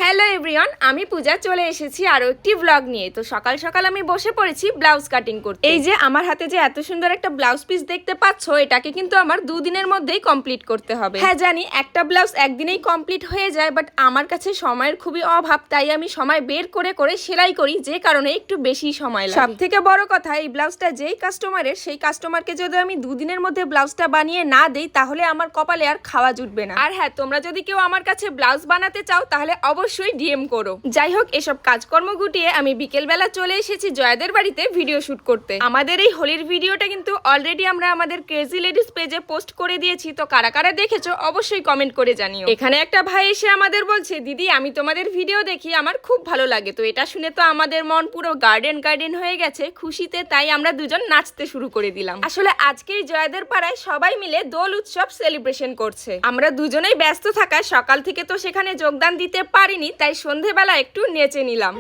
Hello everyone, আমি পূজা চলে এসেছি আরো একটি ব্লগ নিয়ে। তো সকাল সকাল আমি বসে পড়েছি ব্লাউজ কাটিং করতে। এই যে আমার হাতে যে এত সুন্দর একটা ব্লাউজ পিস দেখতে পাচ্ছো, এটাকে কিন্তু আমার দুদিনের মধ্যেই কমপ্লিট করতে হবে। হ্যাঁ জানি একটা ব্লাউজ একদিনেই কমপ্লিট হয়ে যায়, বাট আমার কাছে সময়ের খুবই অভাব, তাই আমি সময় বের করে করে সেলাই করি, যে কারণে একটু বেশি সময় লাগে। সব থেকে বড় কথা, এই ব্লাউজটা যেই কাস্টমারের, সেই কাস্টমারকে যদি আমি দুদিনের মধ্যে ব্লাউজটা বানিয়ে না দেই, তাহলে আমার কপালে আর খাওয়া জুটবে না। আর হ্যাঁ, তোমরা যদি কেউ আমার কাছে ব্লাউজ বানাতে চাও তাহলে অবশ্যই ডিএম করো। যাই হোক, এসব কাজকর্ম গুটিয়ে আমি বিকেলবেলা চলে এসেছি জয়াদের বাড়িতে ভিডিও শুট করতে। আমাদের এই হোলির ভিডিওটা কিন্তু অলরেডি আমরা আমাদের ক্রেজি লেডিস পেজে পোস্ট করে দিয়েছি, তো কারা কারা দেখেছো অবশ্যই কমেন্ট করে জানিও। এখানে একটা ভাই এসে আমাদের বলছে, দিদি আমি তোমাদের ভিডিও দেখি, আমার খুব ভালো লাগে। তো এটা শুনে তো আমাদের মন পুরো গার্ডেন গার্ডেন হয়ে গেছে খুশিতে, তাই আমরা দুজন নাচতে শুরু করে দিলাম। আসলে আজকেই জয়াদের পাড়ায় সবাই মিলে দোল উৎসব সেলিব্রেশন করছে। আমরা দুজনেই ব্যস্ত থাকায় সকাল থেকে তো সেখানে যোগদান দিতে পারিনি, তাই সন্ধেবেলা একটু নেচে নিলাম।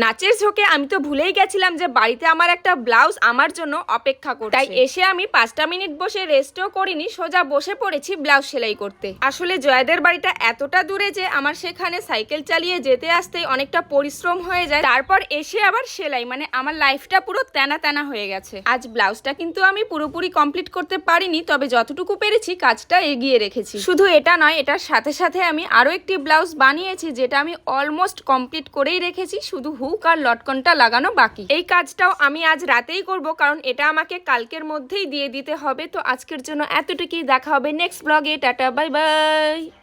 নাচের ঝোঁকে আমি তো ভুলেই গেছিলাম যে বাড়িতে আমার একটা ব্লাউজ আমার জন্য অপেক্ষা করছে। তাই এসে আমি 5টা মিনিট বসে রেস্টও করিনি, সোজা বসে পড়েছি ব্লাউজ সেলাই করতে। আসলে জয়াদের বাড়িটা এতটা দূরে যে আমার সেখানে সাইকেল চালিয়ে যেতে আসতেই অনেকটা পরিশ্রম হয়ে যায়, তারপর এসে আবার সেলাই, মানে আমার লাইফটা পুরো তেনা তেনা হয়ে গেছে। আজ ব্লাউজটা কিন্তু আমি পুরোপুরি কমপ্লিট করতে পারিনি, তবে যতটুকু পেরেছি কাজটা এগিয়ে রেখেছি। শুধু এটা নয়, এটার সাথে সাথে আমি আরো একটি ব্লাউজ বানিয়েছি, যেটা আমি অলমোস্ট কমপ্লিট করেই রেখেছি, শুধু হুক আর লটকনটা লাগানো বাকি। এই কাজটাও আমি আজ রাতেই করব, কারণ এটা আমাকে কালকের মধ্যেই দিয়ে দিতে হবে। তো আজকের জন্য এতটুকুই, দেখা হবে নেক্সট ব্লগে। Tata, bye bye.